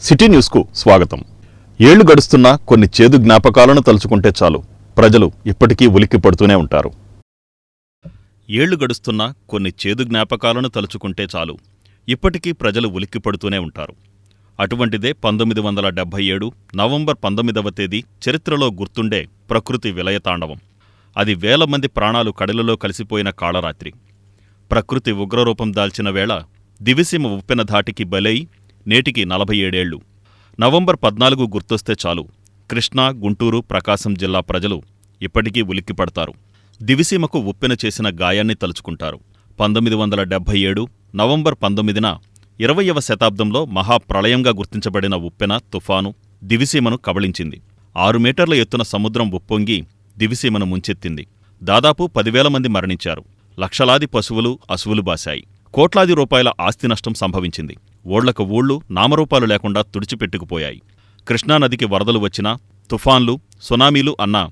City న్యూస్కు స్వాగతం. ఏళ్లు గడుస్తున్నా కొన్ని చేదు జ్ఞాపకాలను తలుచుకుంటే చాలు ప్రజలు ఇప్పటికీ ఉలిక్కి పడుతూనే ఉంటారు. ఏళ్లు గడుస్తున్నా కొన్ని చేదు జ్ఞాపకాలను తలుచుకుంటే చాలు ఇప్పటికీ ప్రజలు ఉలిక్కి పడుతూనే ఉంటారు. అటువంటిదే 1977 నవంబర్ 19వ తేదీ చరిత్రలో గుర్తుండే ప్రకృతి విలయతాండవం. అది వేల మంది ప్రాణాలు కడలిలో కలిసిపోయిన కాళరాత్రి. ప్రకృతి ఉగ్రరూపం దాల్చిన వేళ దివిసీమ ఉప్పెన ధాటికి బలై నేటికి 47 ఏళ్లు. నవంబర్ 14 గుర్తొస్తే చాలు కృష్ణా, గుంటూరు, ప్రకాశం జిల్లా ప్రజలు ఇప్పటికీ ఉలిక్కిపడతారు. దివిసీమకు ఉప్పెన చేసిన గాయాన్ని తలుచుకుంటారు. 1977 నవంబర్ 19న 20వ శతాబ్దంలో మహాప్రళయంగా గుర్తించబడిన ఉప్పెన తుఫాను దివిసీమను కబళించింది. 6 మీటర్ల ఎత్తున సముద్రం ఉప్పొంగి దివిసీమను ముంచెత్తింది. దాదాపు 10,000 మంది మరణించారు. లక్షలాది పశువులు, అసువులు బాశాయి. కోట్లాది రూపాయల ఆస్తి నష్టం సంభవించింది. ఓళ్లకు ఊళ్లు నామరూపాలు లేకుండా తుడిచిపెట్టుకుపోయాయి. కృష్ణానదికి వరదలు వచ్చినా, తుఫాన్లు, సునామీలు అన్నా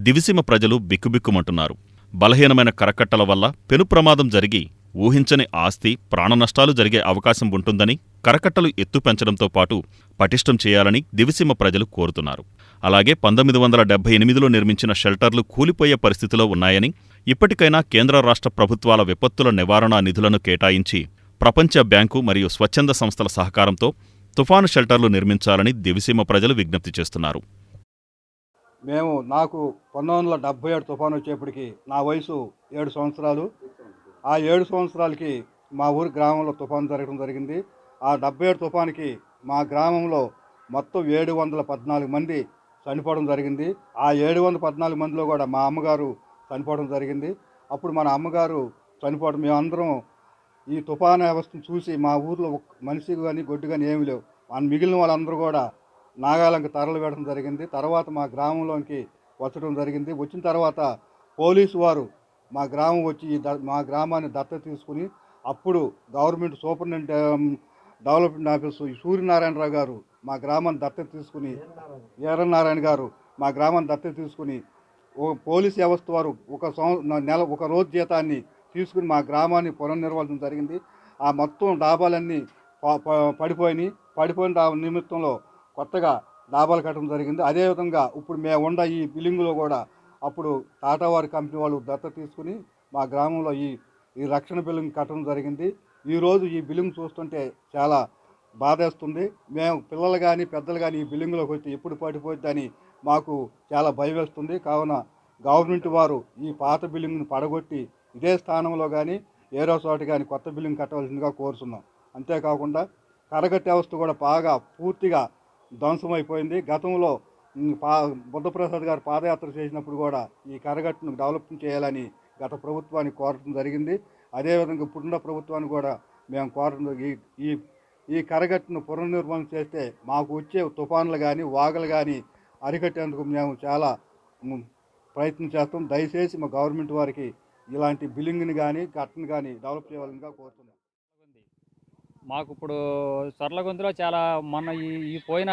దివిసీమ ప్రజలు బిక్కుబిక్కుమంటున్నారు. బలహీనమైన కరకట్టల వల్ల పెను ప్రమాదం జరిగి ఊహించని ఆస్తి, ప్రాణనష్టాలు జరిగే అవకాశం ఉంటుందని కరకట్టలు ఎత్తు పెంచడంతో పాటు పటిష్టం చేయాలని దివిసీమ ప్రజలు కోరుతున్నారు. అలాగే 1978లో నిర్మించిన షెల్టర్లు కూలిపోయే పరిస్థితిలో ఉన్నాయని, ఇప్పటికైనా కేంద్ర రాష్ట్ర ప్రభుత్వాల విపత్తుల నివారణా నిధులను కేటాయించి ప్రపంచ బ్యాంకు మరియు స్వచ్ఛంద సంస్థల సహకారంతో తుఫాను షెల్టర్లు నిర్మించాలని దివిసీమ ప్రజలు విజ్ఞప్తి చేస్తున్నారు. నాకు 1977 తుఫాను వచ్చేప్పటికి నా వయసు 7 సంవత్సరాలు. ఆ 7 సంవత్సరాలకి మా ఊరి గ్రామంలో తుఫాను జరగడం జరిగింది. ఆ 77 తుఫానుకి మా గ్రామంలో మొత్తం 714 మంది చనిపోవడం జరిగింది. ఆ 714 మందిలో కూడా మా అమ్మగారు చనిపోవడం జరిగింది. అప్పుడు మన అమ్మగారు చనిపోవడం, మేమందరం ఈ తుఫాను వ్యవస్థను చూసి మా ఊర్లో మనిషి కానీ గొడ్డు కానీ ఏమీ లేవు. మిగిలిన వాళ్ళందరూ కూడా నాగాలంక తరలి వేయడం జరిగింది. తర్వాత మా గ్రామంలోనికి వచ్చడం జరిగింది. వచ్చిన తర్వాత పోలీసు వారు మా గ్రామం వచ్చి మా గ్రామాన్ని దత్తత తీసుకుని, అప్పుడు government superintendent development office Suryanarayana Rao గారు మా గ్రామాన్ని దత్తత తీసుకుని, వీరనారాయణ గారు మా గ్రామాన్ని దత్తత తీసుకుని, పోలీసు వ్యవస్థ వారు ఒక రోజు జీతాన్ని తీసుకుని మా గ్రామాన్ని పునర్నిర్వహించడం జరిగింది. ఆ మొత్తం డాబాలన్నీ పడిపోయిన నిమిత్తంలో కొత్తగా డాబాలు కట్టడం జరిగింది. అదేవిధంగా ఇప్పుడు మేము ఉన్న ఈ బిల్డింగ్లో కూడా అప్పుడు టాటా వారి కంపెనీ వాళ్ళు దత్తత తీసుకుని మా గ్రామంలో ఈ రక్షణ బిల్డింగ్ కట్టడం జరిగింది. ఈరోజు ఈ బిల్డింగ్ చూస్తుంటే చాలా బాధేస్తుంది. మేము పిల్లలు కానీ పెద్దలు కానీ ఈ బిల్డింగ్లోకి వచ్చి ఎప్పుడు పడిపోద్దని మాకు చాలా భయం వేస్తుంది. కావున గవర్నమెంట్ వారు ఈ పాత బిల్డింగ్ను పడగొట్టి ఇదే స్థానంలో కానీ ఏరో చోట కానీ కొత్త బిల్డింగ్ కట్టవలసిందిగా కోరుతున్నాం. అంతేకాకుండా కరగట్టు వ్యవస్థ కూడా బాగా పూర్తిగా ధ్వంసమైపోయింది. గతంలో బుద్ధప్రసాద్ గారు పాదయాత్ర చేసినప్పుడు కూడా ఈ కరగట్టును డెవలప్మెంట్ చేయాలని గత ప్రభుత్వాన్ని కోరడం జరిగింది. అదేవిధంగా ఇప్పుడున్న ప్రభుత్వాన్ని కూడా మేము కోరడం, ఈ కరగట్టును పునర్నిర్మాణం చేస్తే మాకు వచ్చే తుఫాన్లు కానీ వాగలు కానీ అరికట్టేందుకు మేము చాలా ప్రయత్నం చేస్తాం. దయచేసి మా గవర్నమెంట్ వారికి ఇలాంటి బిల్డింగ్ని కానీ గట్టును కానీ డెవలప్ చేయాలని కోరుతున్నాం. మాకు ఇప్పుడు సొర్లగొంతులో చాలా మొన్న ఈ పోయిన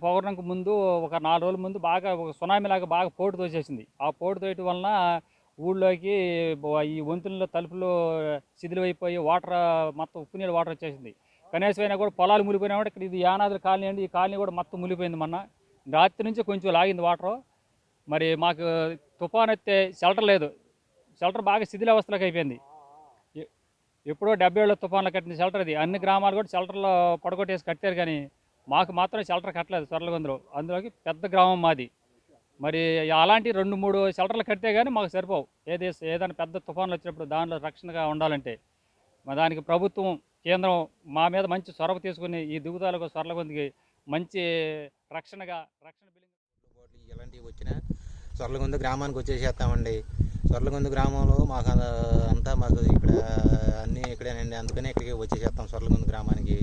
పౌర్ణమికి ముందు ఒక 4 రోజుల ముందు బాగా ఒక సునామీలాగా బాగా పోటు తోసేసింది. ఆ పోటు తోయటం వలన ఊళ్ళోకి ఈ వంతుల్లో తలుపులు శిథిలమైపోయి వాటర్ మొత్తం ఉప్పు నీళ్ళు వాటర్ వచ్చేసింది. కనీసం అయినా కూడా పొలాలు మునిగిపోయినా కూడా ఇక్కడ ఇది యానాదుల కాలనీ అండి. ఈ కాలనీ కూడా మొత్తం మునిగిపోయింది. మొన్న రాత్రి నుంచి కొంచెం లాగింది వాటరు. మరి మాకు తుఫాన్ అయితే షెల్టర్ లేదు. షెల్టర్ బాగా శిథిలావస్థలోకి అయిపోయింది. ఎప్పుడో 70 ఏళ్ళ తుఫాన్లో కట్టిన షెల్టర్ ఇది. అన్ని గ్రామాలు కూడా షెల్టర్లో పడగొట్టేసి కట్టారు, కానీ మాకు మాత్రం షెల్టర్ కట్టలేదు సొర్లగొందలో. అందులోకి పెద్ద గ్రామం మాది. మరి అలాంటి 2-3 షెల్టర్లు కడితే కానీ మాకు సరిపోవు. ఏదైనా పెద్ద తుఫాన్లు వచ్చినప్పుడు దానిలో రక్షణగా ఉండాలంటే మరి దానికి ప్రభుత్వం, కేంద్రం మా మీద మంచి చొరవ తీసుకుని ఈ దిగుతాలకు సొర్లగొందకి మంచి రక్షణ బిల్డింగ్ ఇలాంటివి వచ్చినా సొర్లగొంద గ్రామానికి వచ్చేసేస్తామండి. సొర్లగొంద గ్రామంలో మాకు మాకు ఇక్కడ అన్నీ ఇక్కడేనండి. అందుకనే ఇక్కడికి వచ్చేసేస్తాం సొర్లగొంద గ్రామానికి.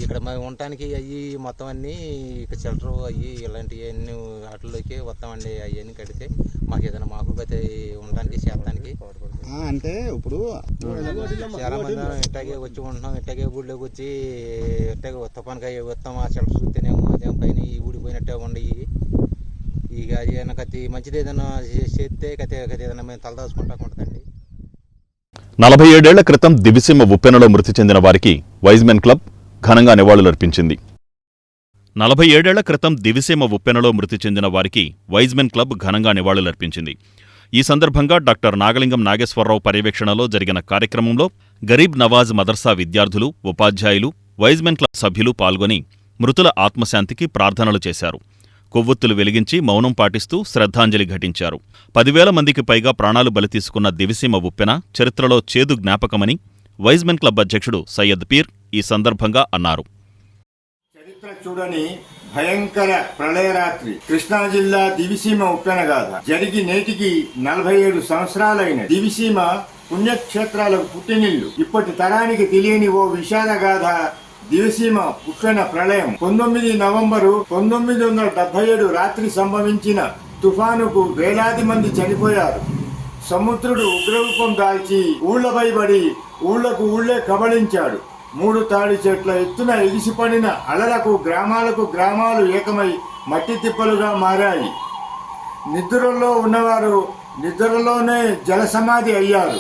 ఇక్కడ మేము ఉండటానికి అవి మొత్తం అన్నీ ఇక్కడ షెల్టర్ అవి ఇలాంటివి అన్నీ వాటిల్లోకి వస్తామండి. అవన్నీ కడితే మాకు ఏదైనా మాకు గతి ఉండడానికి చేస్తానికి అంటే ఇప్పుడు చాలా మంది ఇట్టాగే వచ్చి ఉంటున్నాం. ఇట్టాగే ఊళ్ళోకి వచ్చి ఇట్టాగే తుఫాన్కి వస్తాం. ఆ షెల్టర్ చూస్తేనేమో అదే పైన ఊడిపోయినట్టే ఉండయి. ఇక అది ఏదైనా కత్తి మంచిది ఏదైనా చేస్తే కత్తి ఏదైనా మేము తలదాచుకుంటా ఉంటుందండి. 47 ఏళ్ల క్రితం దివిసీమ ఉప్పెనలో మృతి చెందిన వారికి వైజ్మెన్ క్లబ్, ఘనంగా నివాళులర్పించింది. 47 ఏళ్ల క్రితం దివిసీమ ఉప్పెనలో మృతి చెందిన వారికి వైజ్మెన్ క్లబ్ ఘనంగా నివాళులర్పించింది. ఈ సందర్భంగా డాక్టర్ నాగలింగం నాగేశ్వరరావు పర్యవేక్షణలో జరిగిన కార్యక్రమంలో గరీబ్ నవాజ్ మదర్సా విద్యార్థులు, ఉపాధ్యాయులు, వైజ్మెన్ క్లబ్ సభ్యులు పాల్గొని మృతుల ఆత్మశాంతికి ప్రార్థనలు చేశారు. కొవ్వొత్తులు వెలిగించి మౌనం పాటిస్తూ శ్రద్ధాంజలి ఘటించారు. 10,000 మందికి పైగా ప్రాణాలు బలితీసుకున్న దివిసీమ ఉప్పెన చరిత్రలో చేదు జ్ఞాపకమని వైజ్మెన్ క్లబ్ అధ్యక్షుడు సయ్యద్ పీర్ ఈ సందర్భంగా అన్నారు. చరిత్ర చూడని భయంకర ప్రళయరాత్రి కృష్ణా జిల్లా దివిసీమ ఉప్పెనగాథ జరిగి నేటికి 47 సంవత్సరాలైన దివిసీమ పుణ్యక్షేత్రాలకు పుట్టినిల్లు. ఇప్పటి తరానికి తెలియని ఓ విషాదగాథ దివిసీమ ఉప్పెన ప్రళయం. 19 నవంబరు 1977 రాత్రి సంభవించిన తుఫానుకు వేలాది మంది చనిపోయారు. సముద్రుడు ఉగ్రరూపం దాల్చి ఊళ్లపై పడి ఊళ్లకు ఊళ్లే కబళించాడు. 3 తాడి చెట్ల ఎత్తున ఎగిసిపడిన అలలకు గ్రామాలు ఏకమై మట్టి తిప్పలుగా మారాయి. నిద్రలో ఉన్నవారు నిద్రలోనే జలసమాధి అయ్యారు.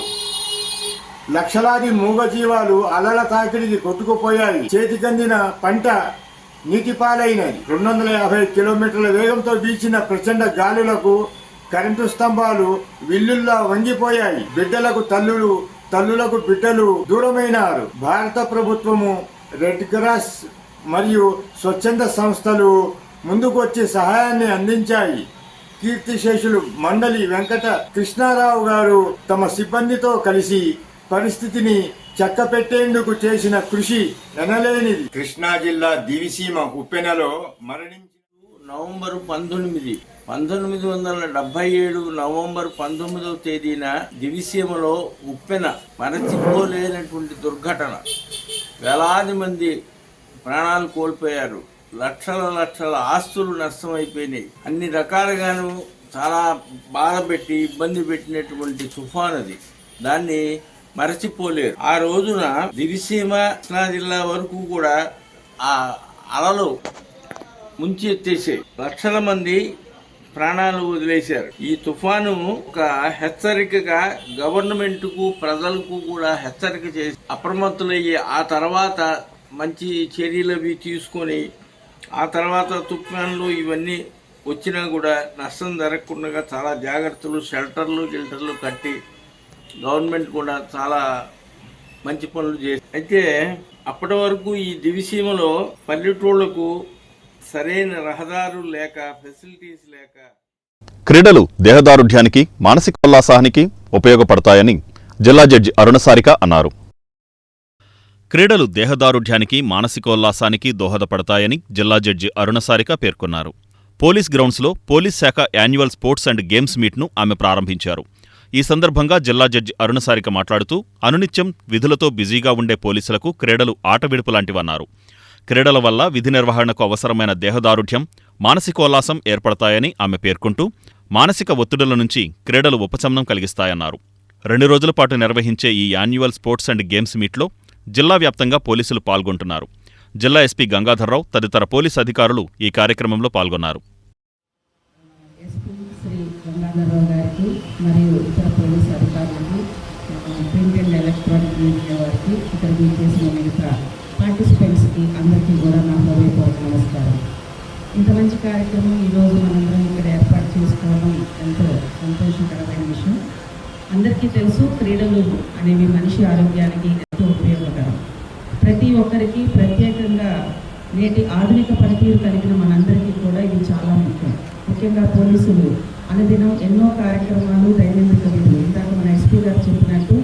లక్షలాది మూగజీవాలు అలల తాకిడికి కొట్టుకుపోయాయి. చేతికందిన పంట నీటిపాలైనది. 250 కిలోమీటర్ల వేగంతో వీచిన ప్రచండ గాలులకు కరెంటు స్తంభాలు విల్లుల్లా వంగిపోయాయి. బిడ్డలకు తల్లులకు బిడ్డలు దూరమైనారు. భారత ప్రభుత్వము, రెడ్ క్రాస్ మరియు స్వచ్ఛంద సంస్థలు ముందుకు వచ్చి సహాయాన్ని అందించాయి. కీర్తిశేషులు మండలి వెంకట కృష్ణారావు గారు తమ సిబ్బందితో కలిసి పరిస్థితిని చక్కపెట్టేందుకు చేసిన కృషి ఎనలేనిది. కృష్ణా జిల్లా దివిసీమ ఉప్పెనలో మరణించిన నవంబర్ 1977 నవంబర్ 19వ తేదీన దివిసీమలో ఉప్పెన మరచిపోలేనటువంటి దుర్ఘటన. వేలాది మంది ప్రాణాలు కోల్పోయారు. లక్షల ఆస్తులు నష్టమైపోయినాయి. అన్ని రకాలుగాను చాలా బాధపెట్టి ఇబ్బంది పెట్టినటువంటి తుఫాన్ అది. దాన్ని మరచిపోలేరు. ఆ రోజున దివిసీమ కృష్ణా జిల్లా వరకు కూడా ఆ అలలు ముంచి ఎత్తేసాయి. లక్షల మంది ప్రాణాలు వదిలేశారు. ఈ తుఫాను ఒక హెచ్చరికగా గవర్నమెంట్కు, ప్రజలకు కూడా హెచ్చరిక చేసి అప్రమత్తులయ్యి ఆ తర్వాత మంచి చర్యలు అవి తీసుకొని ఆ తర్వాత తుఫాన్లు ఇవన్నీ వచ్చినా కూడా నష్టం జరగకుండా చాలా జాగ్రత్తలు, షెల్టర్లు కట్టి గవర్నమెంట్ కూడా చాలా మంచి పనులు చేసి. అయితే అప్పటి వరకు ఈ దివిసీమలో పల్లెటూళ్లకు సరైన రహదారులు లేక, ఫెసిలిటీస్ లేక. క్రీడలు దేహదారుఢ్యానికి, మానసికోల్లాసానికి ఉపయోగపడతాయని జిల్లా జడ్జి అరుణసారిక అన్నారు. క్రీడలు దేహదారుఢ్యానికి, మానసికోల్లాసానికి దోహదపడతాయని జిల్లా జడ్జి అరుణసారిక పేర్కొన్నారు. పోలీస్ గ్రౌండ్స్లో పోలీస్ శాఖ యాన్యువల్ స్పోర్ట్స్ అండ్ గేమ్స్ మీట్ను ఆమె ప్రారంభించారు. ఈ సందర్భంగా జిల్లా జడ్జి అరుణసారిక మాట్లాడుతూ అనునిత్యం విధులతో బిజీగా ఉండే పోలీసులకు క్రీడలు ఆటవిడుపులాంటివన్నారు. క్రీడల వల్ల విధి నిర్వహణకు అవసరమైన దేహదారుఢ్యం, మానసికోల్లాసం ఏర్పడతాయని ఆమె పేర్కొంటూ మానసిక ఒత్తిడుల నుంచి క్రీడలు ఉపశమనం కలిగిస్తాయన్నారు. 2 రోజుల పాటు నిర్వహించే ఈ యాన్యువల్ స్పోర్ట్స్ అండ్ గేమ్స్ మీట్లో జిల్లా వ్యాప్తంగా పోలీసులు పాల్గొంటున్నారు. జిల్లా ఎస్పీ గంగాధర్రావు తదితర పోలీసు అధికారులు ఈ కార్యక్రమంలో పాల్గొన్నారు. మరియు ఇతర పోలీసు అధికారులకు, ప్రింట్ అండ్ ఎలక్ట్రానిక్ మీడియా వారికి, ఇక్కడ చేసిన మిగతా పార్టిసిపెంట్స్కి అందరికీ కూడా నా హృదయపూర్వక నమస్కారం. ఇంత మంచి కార్యక్రమం ఈరోజు మనందరం ఇక్కడ ఏర్పాటు చేసుకోవడం ఎంతో సంతోషకరమైన విషయం. అందరికీ తెలుసు, క్రీడలు అనేవి మనిషి ఆరోగ్యానికి ఎంతో ఉపయోగకరం. ప్రతి ఒక్కరికి, ప్రత్యేకంగా నేటి ఆధునిక పనితీరు కలిగిన మనందరికీ కూడా ఇది చాలా ముఖ్యం. ముఖ్యంగా పోలీసులు అనుదినం ఎన్నో కార్యక్రమాలు, దైనందిక విధులు, ఇందాక మన ఎస్పీ గారు చెప్పినట్టు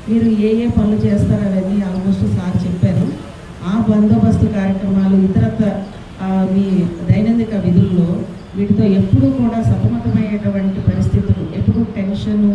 మీరు ఏ పనులు చేస్తారో అవన్నీ ఆల్మోస్ట్ సార్ చెప్పారు. ఆ బందోబస్తు కార్యక్రమాలు, ఇతరత్ర మీ దైనందిక విధుల్లో వీటితో ఎప్పుడూ కూడా సతమతమయ్యేటువంటి పరిస్థితులు, ఎప్పుడు టెన్షను